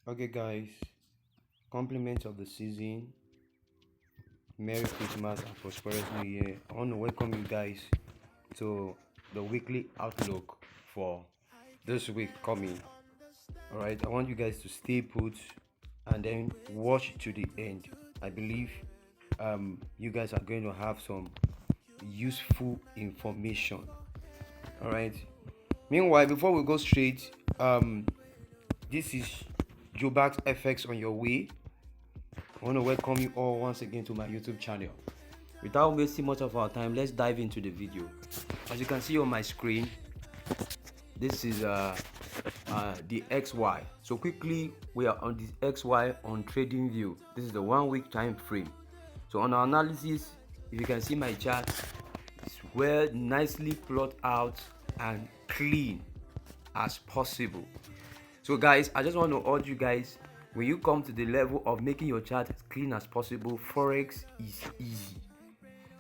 Okay, guys, compliments of the season. Merry Christmas and prosperous New Year. I want to welcome you guys to the weekly outlook for this week coming. All right, I want you guys to stay put and then watch to the end. I believe you guys are going to have some useful information. All right. Meanwhile, before we go straight, this is Jobax FX on your way. I want to welcome you all once again to my YouTube channel. Without wasting much of our time, let's dive into the video. As you can see on my screen, this is the XY. So quickly, we are on this XY on trading view. This is the 1 week time frame. So on our analysis, if you can see my chart, it's well nicely plotted out and clean as possible. So guys, I just want to urge you guys, when you come to the level of making your chart as clean as possible, forex is easy.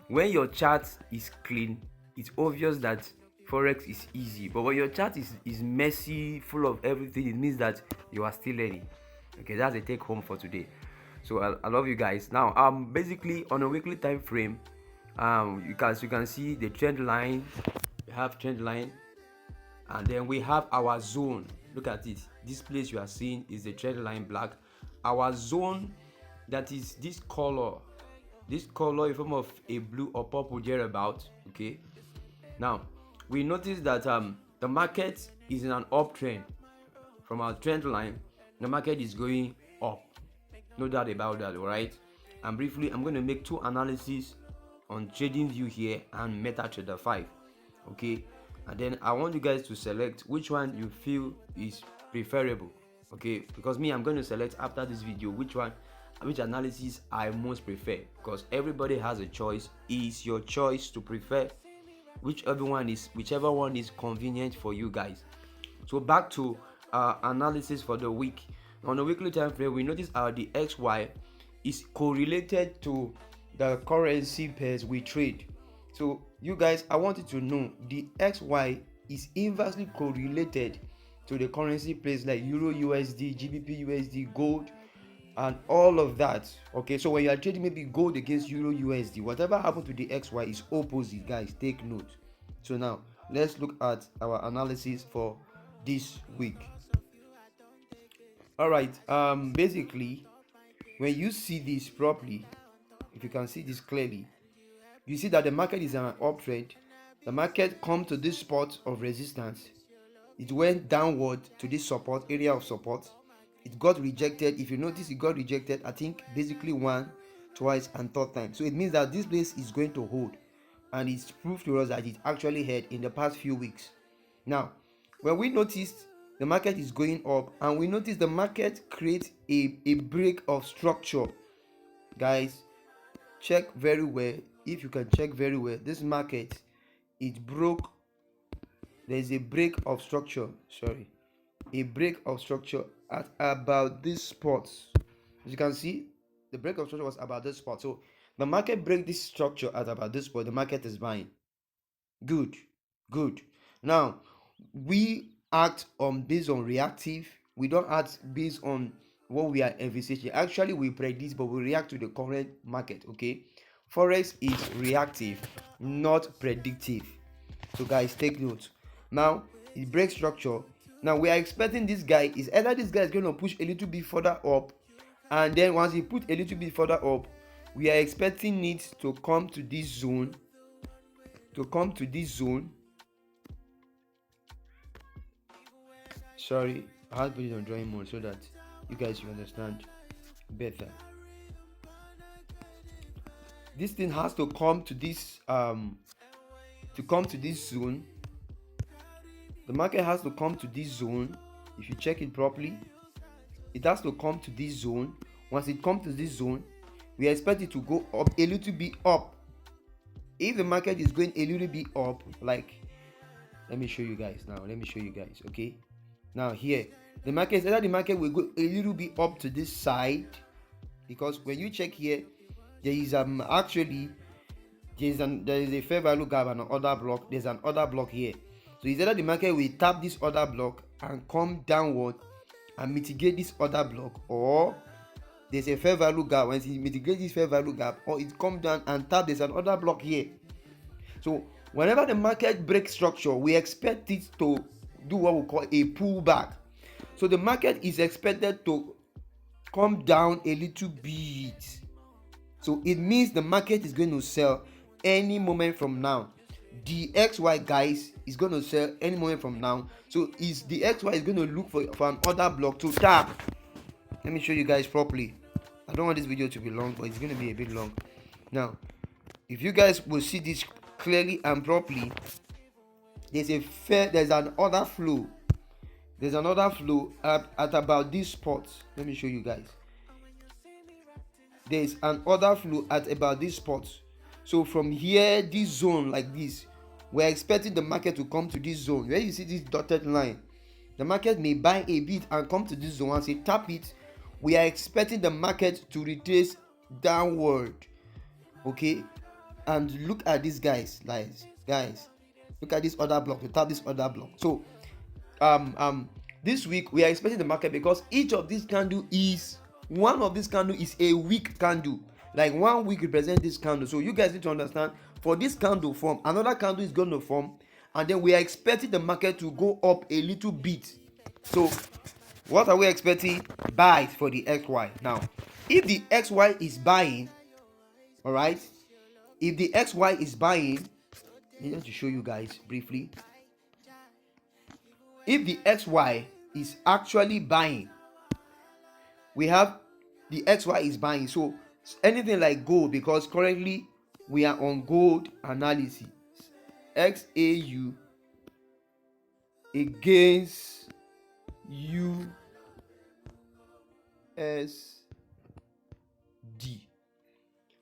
When your chart is clean, it's obvious that forex is easy. But when your chart is messy, full of everything, it means that you are still learning. Okay, that's a take home for today. So I love you guys. Now basically on a weekly time frame, you can see the trend line. We have trend line, and then we have our zone. Look at it. This place you are seeing is the trend line black. Our zone, that is this color in form of a blue or purple thereabout. Okay, now we notice that the market is in an uptrend. From our trend line, the market is going up, no doubt about that. All right, and briefly I'm going to make two analyses on trading view here and MetaTrader 5. Okay, and then I want you guys to select which one you feel is preferable. Okay, because me, I'm going to select after this video which analysis I most prefer, because everybody has a choice. It's your choice to prefer whichever one is convenient for you guys. So back to analysis for the week. On a weekly time frame, we notice the XY is correlated to the currency pairs we trade. So you guys, I want you to know the XY is inversely correlated to the currency pairs like Euro USD, GBP USD, gold, and all of that. Okay, so when you are trading maybe gold against Euro USD, whatever happened to the XY is opposite, guys. Take note. So now let's look at our analysis for this week. All right, basically, when you see this properly, if you can see this clearly, you see that the market is on an uptrend. The market come to this spot of resistance. It went downward to this support area of support. It got rejected. If you notice, it got rejected, I think basically one, twice, and third time. So it means that this place is going to hold, and it's proved to us that it actually had in the past few weeks. Now, when we noticed the market is going up, and we notice the market creates a break of structure, guys, check very well. If you can check very well, this market, it broke. There's a break of structure, a break of structure at about this spot. As you can see, the break of structure was about this spot. So the market break this structure at about this point. The market is buying. Good. Now we act on based on reactive. We don't act based on what we are envisaging. Actually, we predict, but we react to the current market. Okay, forex is reactive, not predictive. So guys, take note. Now it breaks structure. Now we are expecting this guy is either this guy is going to push a little bit further up, and then once he put a little bit further up, we are expecting it to come to this zone. Sorry, I have to put it on drawing mode so that you guys will understand better. This thing has to come to this zone. The market has to come to this zone. If you check it properly, it has to come to this zone. Once it comes to this zone, we expect it to go up a little bit up. If the market is going a little bit up, like, let me show you guys. Okay, now here the market will go a little bit up to this side, because when you check here, there is actually there is a fair value gap and an order block. There's an order block here. So it's either the market will tap this order block and come downward, and mitigate this other block, or there's a fair value gap. When it mitigates this fair value gap, or it comes down and tap, there's another block here. So whenever the market breaks structure, we expect it to do what we call a pullback. So the market is expected to come down a little bit. So it means the market is going to sell any moment from now. The XY guys is going to sell any moment from now. So is the XY is going to look for another block to tap. Let me show you guys properly. I don't want this video to be long, but it's going to be a bit long. Now, if you guys will see this clearly and properly, there's an order flow. There's another flow at about this spot. Let me show you guys. There's an order flow at about this spot. So from here, this zone like this, we're expecting the market to come to this zone. Where you see this dotted line, the market may buy a bit and come to this zone. Once it tap it, we are expecting the market to retrace downward. Okay, and look at these guys, guys. Look at this other block. We tap this other block. So this week we are expecting the market, because each of these candle is one of these candle is a weak candle. Like 1 week represents this candle. So you guys need to understand, for this candle form, another candle is going to form, and then we are expecting the market to go up a little bit. So what are we expecting? Buys for the XY. Now, if the XY is buying, all right, if the XY is buying, I need to show you guys briefly. If the XY is actually buying, we have the XY is buying. So anything like gold, because currently we are on gold analysis, XAU against USD.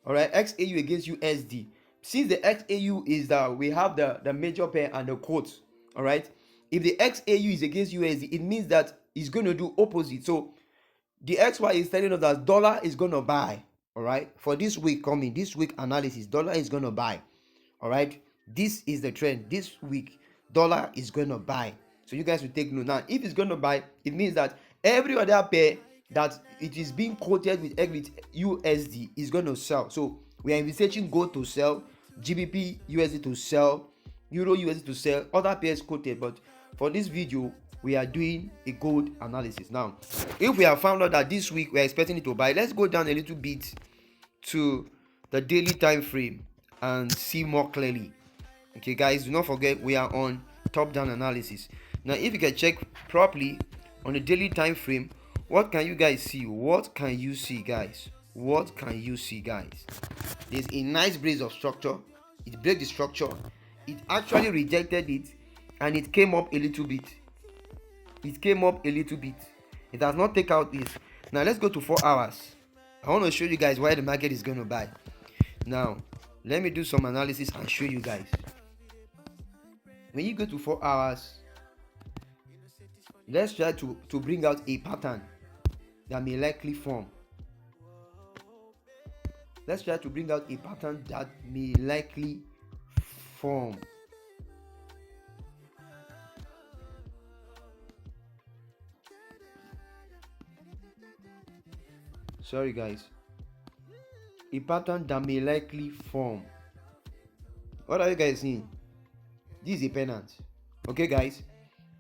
All right, XAU against USD. Since the XAU is that we have the major pair and the quotes. All right, if the XAU is against USD, it means that it's going to do opposite. So the XY is telling us that dollar is going to buy. All right, for this week coming, this week analysis, dollar is going to buy. All right, this is the trend. This week, dollar is going to buy. So you guys will take note. Now, if it's going to buy, it means that every other pair that it is being quoted with USD is going to sell. So we are envisaging gold to sell, GBP USD to sell, Euro USD to sell, other pairs quoted. But for this video, we are doing a gold analysis. Now, if we have found out that this week we are expecting it to buy, let's go down a little bit to the daily time frame and see more clearly. Okay guys, do not forget we are on top down analysis. Now, if you can check properly on the daily time frame, what can you guys see? What can you see, guys? What can you see, guys? There's a nice brace of structure. It breaks the structure. It actually rejected it, and it came up a little bit. It came up a little bit. It has not taken out this. Now let's go to 4 hours. I want to show you guys why the market is going to buy. Now let me do some analysis and show you guys. When you go to 4 hours, let's try to bring out a pattern that may likely form. Let's try to bring out a pattern that may likely form. Sorry guys. A pattern that may likely form. What are you guys seeing? This is a pennant. Okay guys,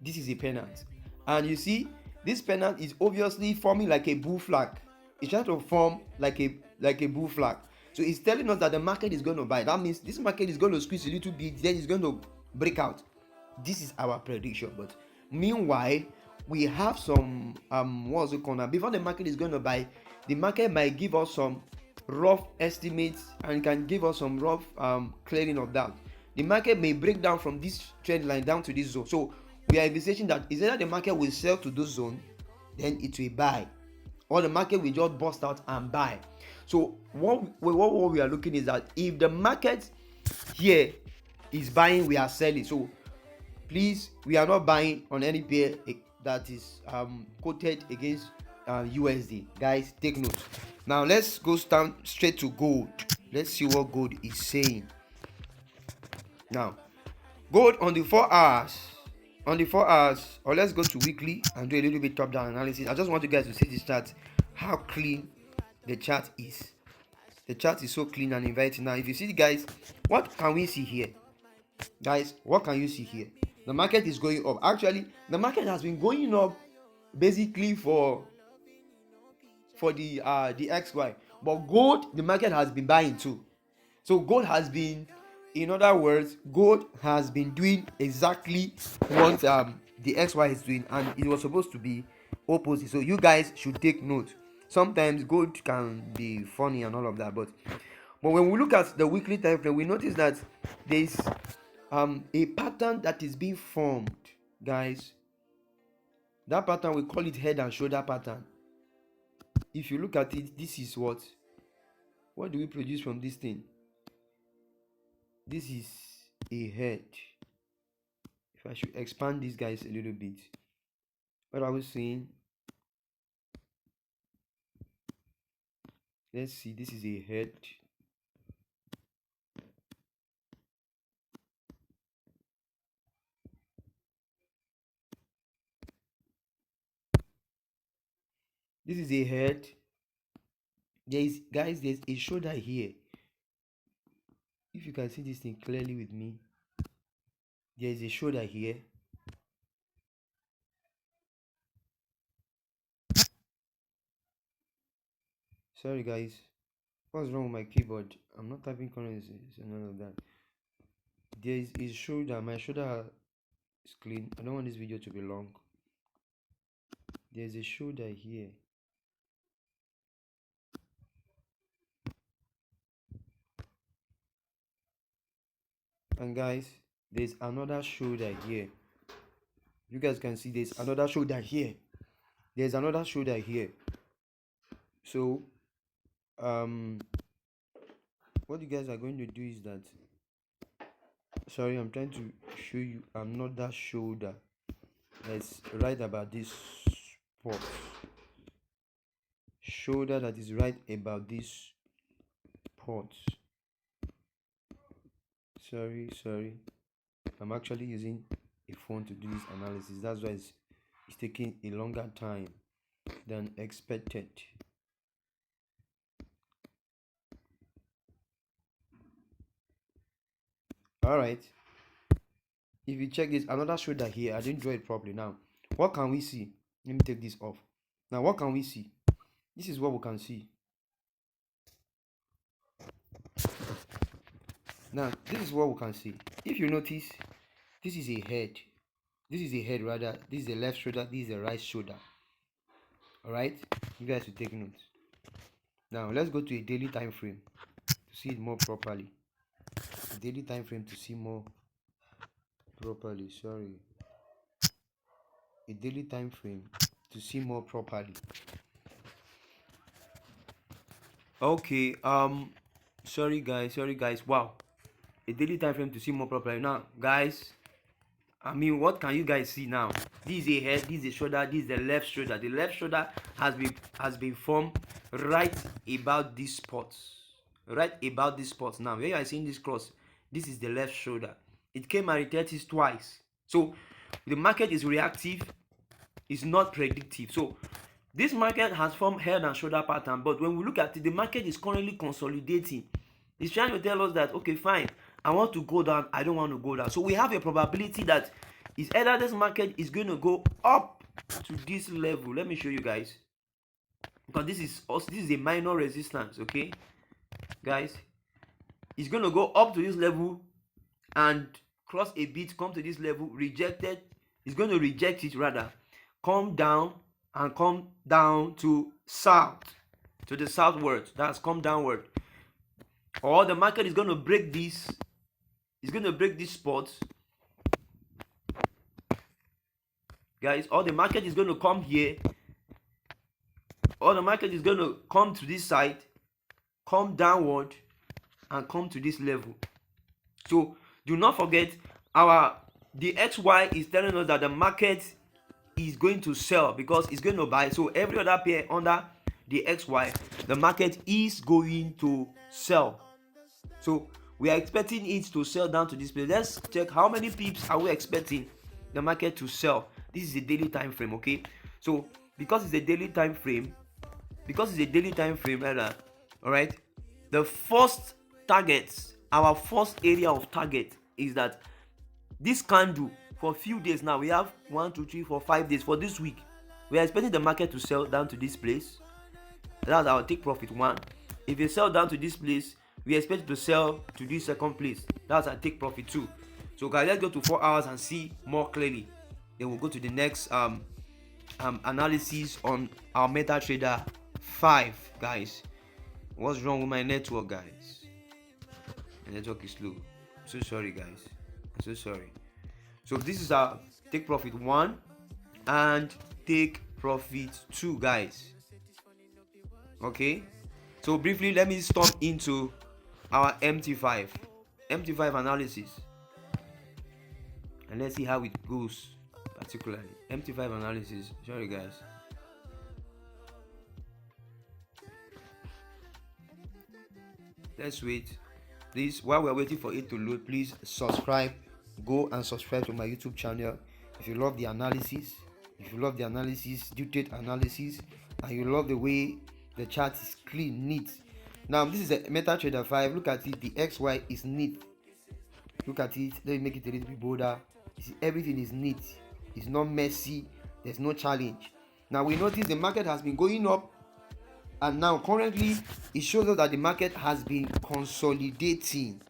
this is a pennant, and you see this pennant is obviously forming like a bull flag. It's trying to form like a bull flag. So it's telling us that the market is going to buy. That means this market is going to squeeze a little bit, then it's going to break out. This is our prediction. But meanwhile, we have some what's it called now? Before the market is going to buy, the market might give us some rough estimates and can give us some rough clearing of that. The market may break down from this trend line down to this zone. So we are envisaging that is either the market will sell to this zone, then it will buy, or the market will just bust out and buy. So what we are looking is that if the market here is buying, we are selling. So please, we are not buying on any pair that is quoted against USD. Guys, take note. Now let's go straight to gold. Let's see what gold is saying. Now, gold on the 4 hours, on the 4 hours, or let's go to weekly and do a little bit top down analysis. I just want you guys to see this chart, how clean the chart is. The chart is so clean and inviting. Now if you see, guys, what can we see here? Guys, what can you see here? The market is going up. Actually, the market has been going up basically for the XY, but gold, the market has been buying too. So gold has been, in other words, gold has been doing exactly what the XY is doing, and it was supposed to be opposite. So you guys should take note. Sometimes gold can be funny and all of that, but when we look at the weekly time frame, we notice that there is a pattern that is being formed, guys. That pattern, we call it head and shoulder pattern. If you look at it, this is what do we produce from this thing? This is a head. If I should expand these guys a little bit, what are we seeing? Let's see, this is a head. This is a head. There's a shoulder here. If you can see this thing clearly with me, there is a shoulder here. Sorry guys, what's wrong with my keyboard? I'm not typing currencies and all of that. There is a shoulder. My shoulder is clean. I don't want this video to be long. There's a shoulder here. And guys, there's another shoulder here. You guys can see there's another shoulder here. There's another shoulder here. So what you guys are going to do is that, sorry, I'm trying to show you another shoulder that's right about this spot. Shoulder that is right about this spot. Sorry, I'm actually using a phone to do this analysis. That's why it's taking a longer time than expected. All right, if you check this, another shoulder here. I didn't draw it properly. Now what can we see? Let me take this off. Now what can we see? This is what we can see. Now this is what we can see. If you notice, this is a head. This is a head rather. This is the left shoulder. This is the right shoulder. All right, you guys should take notes. Now let's go to a daily time frame to see it more properly. A daily time frame to see more properly. Sorry, a daily time frame to see more properly. Okay, sorry guys, wow, a daily time frame to see more properly. Now guys, I mean, what can you guys see now? This is a head, this is a shoulder, this is the left shoulder. The left shoulder has been formed right about this spot. Right about this spot. Now where you are seeing this cross, this is the left shoulder. It came and retested twice. So the market is reactive, it's not predictive. So this market has formed head and shoulder pattern, but when we look at it, the market is currently consolidating. It's trying to tell us that, okay, fine, I want to go down, I don't want to go down. So we have a probability that it's either this market is going to go up to this level. Let me show you guys, because this is a minor resistance. Okay guys, it's going to go up to this level and cross a bit, come to this level, rejected. It's going to reject it, rather come down and come down to south, to the southward. That's come downward. Or the market is going to break this. It's going to break this spot, guys. Or the market is going to come here, or the market is going to come to this side, come downward, and come to this level. So do not forget, the XY is telling us that the market is going to sell because it's going to buy. So every other pair under the XY, the market is going to sell. So we are expecting it to sell down to this place. Let's check how many pips are we expecting the market to sell. This is a daily time frame, okay? So because it's a daily time frame, rather, all right, the first target, our first area of target is that this candle for a few days now, we have 1 2 3 4 5 days for this week. We are expecting the market to sell down to this place. That's our take profit 1. If you sell down to this place, we expect to sell to this second place. That's our take profit 2. So guys, let's go to 4 hours and see more clearly. Then we'll go to the next analysis on our MetaTrader 5, guys. What's wrong with my network, guys? My network is slow. I'm so sorry, guys. I'm so sorry. So this is our take profit 1 and take profit 2, guys. Okay, so briefly, let me stop into our MT5 analysis, and let's see how it goes. Particularly MT5 analysis. Sorry, guys. Let's wait. Please, while we're waiting for it to load, please subscribe. Go and subscribe to my YouTube channel if you love the analysis. If you love the analysis, due-date analysis, and you love the way the chart is clean, neat. Now this is a MetaTrader 5. Look at it. The XY is neat. Look at it. Let me make it a little bit bolder. You see, everything is neat. It's not messy. There's no challenge. Now we notice the market has been going up, and now currently it shows us that the market has been consolidating.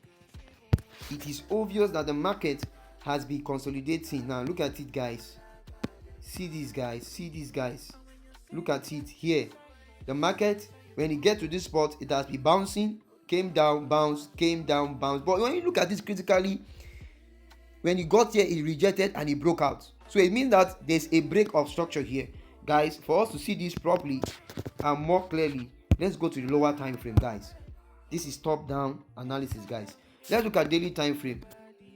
It is obvious that the market has been consolidating. Now look at it, guys. See these guys. See these guys. Look at it here. The market, when it gets to this spot, it has been bouncing, came down, bounced, came down, bounced. But when you look at this critically, when it got here, it rejected and it broke out. So it means that there's a break of structure here, guys. For us to see this properly and more clearly, let's go to the lower time frame, guys. This is top-down analysis, guys. Let's look at daily time frame.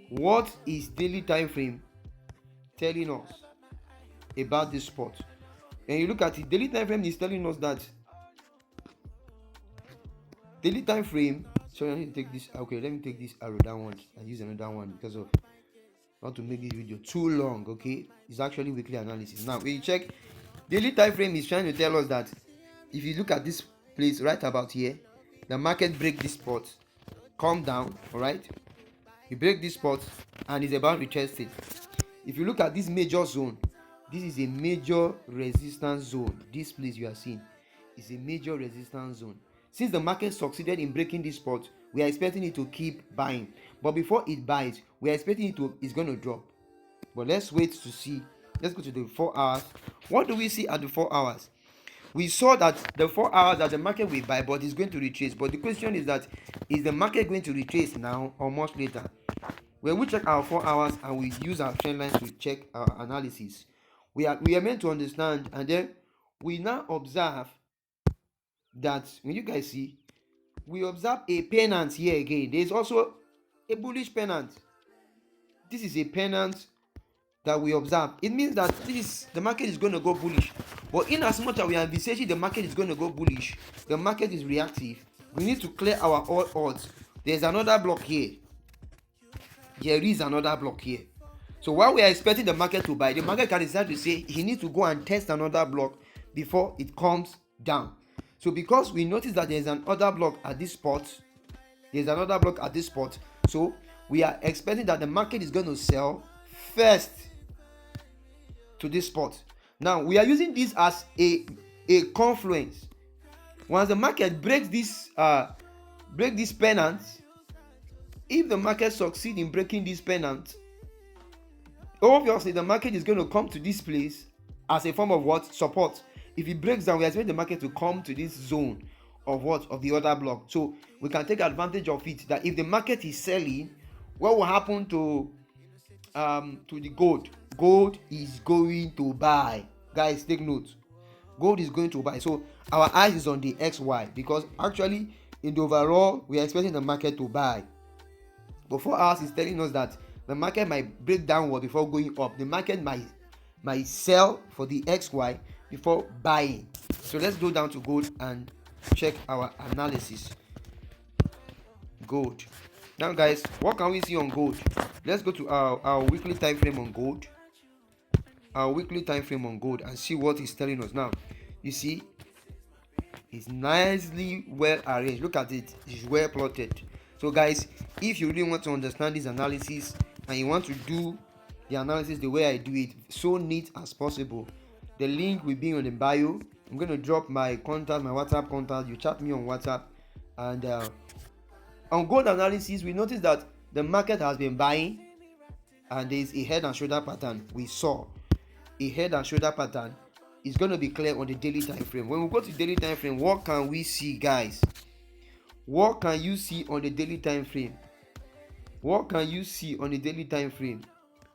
What is daily time frame telling us about this spot? When you look at it, daily time frame is telling us that daily time frame. Sorry, I need to take this. Okay, let me take this arrow downwards and use another one because of not to make this video too long. Okay, it's actually weekly analysis. Now, when you check, daily time frame is trying to tell us that if you look at this place right about here, the market break this spot, come down. All right, you break this spot and it's about retesting. If you look at this major zone, this is a major resistance zone. This place you are seeing is a major resistance zone. Since the market succeeded in breaking this spot, we are expecting it to keep buying. But before it buys, we are expecting it's going to drop. But let's wait to see. Let's go to the 4 hours. What do we see at the 4 hours? We saw that the 4 hours that the market will buy, but it's going to retrace. But the question is that, is the market going to retrace now or much later? When we check our 4 hours and we use our trend lines to check our analysis, we are meant to understand, and then we now observe that when you guys see, we observe a pennant here again. There is also a bullish pennant. This is a pennant that we observe. It means that the market is going to go bullish. But in as much as we are envisaging the market is going to go bullish, the market is reactive. We need to clear our odds. There's another block here. There is another block here. So while we are expecting the market to buy, the market can decide to say he needs to go and test another block before it comes down. So because we notice that there's another block at this spot, so we are expecting that the market is going to sell first to this spot. Now we are using this as a confluence. Once the market breaks this pennant, if the market succeeds in breaking this pennant, obviously the market is going to come to this place as a form of what? Support. If it breaks down, we expect the market to come to this zone of what? Of the other block. So we can take advantage of it, that if the market is selling, what will happen to the gold? Gold is going to buy. Guys, take note. Gold is going to buy. So our eyes is on the XY, because actually in the overall we are expecting the market to buy. But 4 hours is telling us that the market might break downward before going up. The market might sell for the XY before buying. So let's go down to gold and check our analysis. Gold. Now guys, what can we see on gold? Let's go to our weekly time frame on gold. our weekly time frame on gold and see what it's telling us. Now you see it's nicely well arranged. Look at it, it's well plotted. So guys, if you really want to understand this analysis and you want to do the analysis the way I do it, so neat as possible, the link will be on the bio. I'm going to drop my contact, my WhatsApp contact. You chat me on WhatsApp. And on gold analysis, we notice that the market has been buying and there is a head and shoulder pattern. We saw a head and shoulder pattern. It's going to be clear on the daily time frame. When we go to daily time frame, what can we see, guys? What can you see on the daily time frame? What can you see on the daily time frame?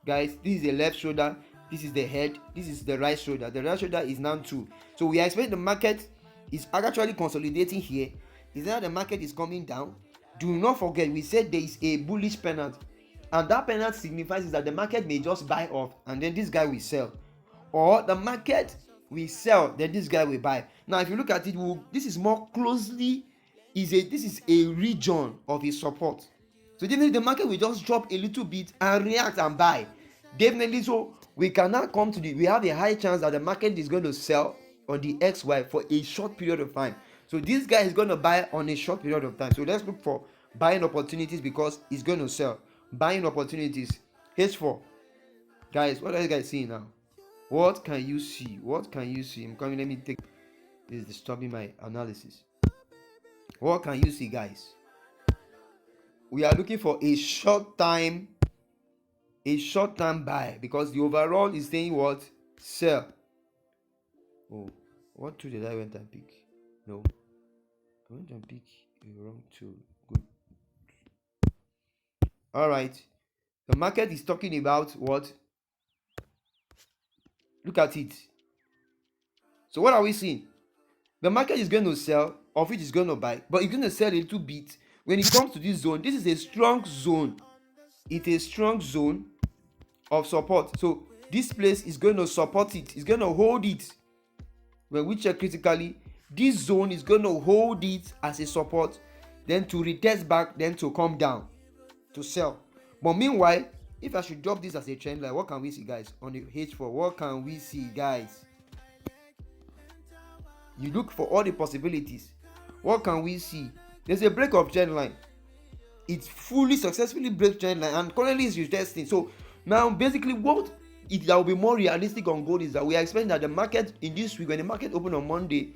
Guys, this is the left shoulder, this is the head, this is the right shoulder. The right shoulder is now 2. So we expect the market is actually consolidating here. Is that the market is coming down? Do not forget, we said there is a bullish pennant, and that pennant signifies that the market may just buy off and then this guy will sell, or the market will sell, then this guy will buy. Now if you look at it, this is more closely, this is a region of his support. So definitely the market will just drop a little bit and react and buy. Definitely, so we cannot come to we have a high chance that the market is going to sell on the XY for a short period of time. So this guy is going to buy on a short period of time. So let's look for buying opportunities because he's going to sell. Buying opportunities. H4. Guys, what are you guys seeing now? What can you see? What can you see? I'm coming, let me take this is disturbing my analysis. What can you see, guys? We are looking for a short time buy because the overall is saying what? Sell. Oh, what tool did I went and pick? No, I went and pick a wrong tool. Good. All right, the market is talking about what? Look at it. So what are we seeing? The market is going to sell, of which is going to buy, but it's going to sell a little bit. When it comes to this zone, this is a strong zone. It's a strong zone of support. So this place is going to support it. It's going to hold it. When we check critically, this zone is going to hold it as a support, then to retest back, then to come down to sell. But meanwhile, if I should drop this as a trend line, what can we see, guys? On the H4, what can we see, guys? You look for all the possibilities. What can we see? There's a break of trend line. It fully successfully breaks trend line and currently is retesting. So now basically what that will be more realistic on gold is that we are expecting that the market in this week, when the market open on Monday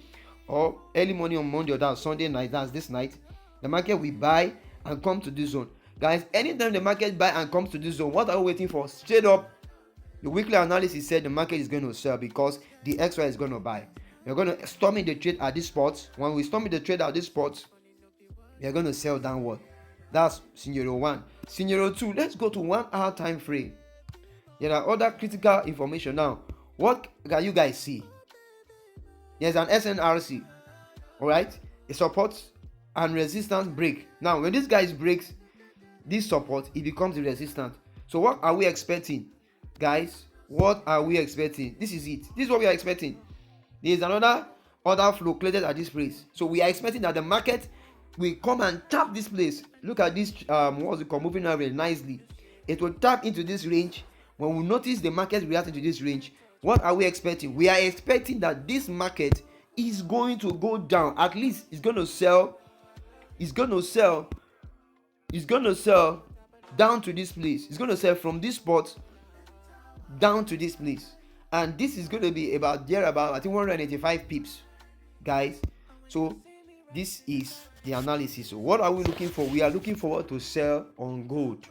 or early morning on Monday, or that's Sunday night, that's this night, the market will buy and come to this zone. Guys, anytime the market buy and comes to this zone, what are we waiting for? Straight up, the weekly analysis said the market is going to sell because the XY is going to buy. We're going to storm in the trade at this spot. When we storm in the trade at this spot, we're going to sell downward. That's scenario 1. Scenario 2, let's go to 1 hour time frame. There are other critical information. Now, what can you guys see? There's an SNRC, all right, a support and resistance break. Now, when this guy breaks this support, it becomes a resistance. So what are we expecting, guys? What are we expecting? This is it. This is what we are expecting. There is another order flow created at this place. So we are expecting that the market will come and tap this place. Look at this, what's it called, moving average nicely. It will tap into this range. When we notice the market reacting to this range, what are we expecting? We are expecting that this market is going to go down. At least it's going to sell. It's going to sell down to this place. It's going to sell from this spot down to this place. And this is going to be about I think 185 pips, guys. So this is the analysis. So what are we looking for? We are looking forward to sell on gold,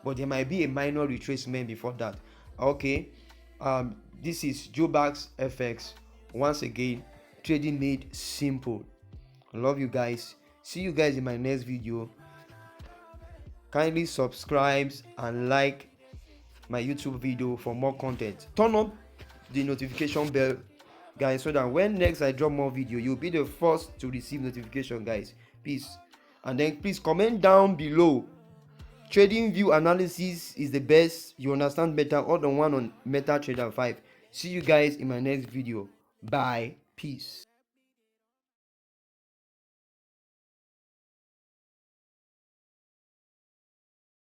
but there might be a minor retracement before that. Okay, this is Jobax FX. Once again, trading made simple. I love you guys. See you guys in my next video. Kindly subscribe and like my YouTube video for more content. Turn up the notification bell, guys, so that when next I drop more video, you'll be the first to receive notification, guys. Peace. And then please comment down below. Trading view analysis is the best. You understand better, or the one on MetaTrader 5. See you guys in my next video. Bye. Peace.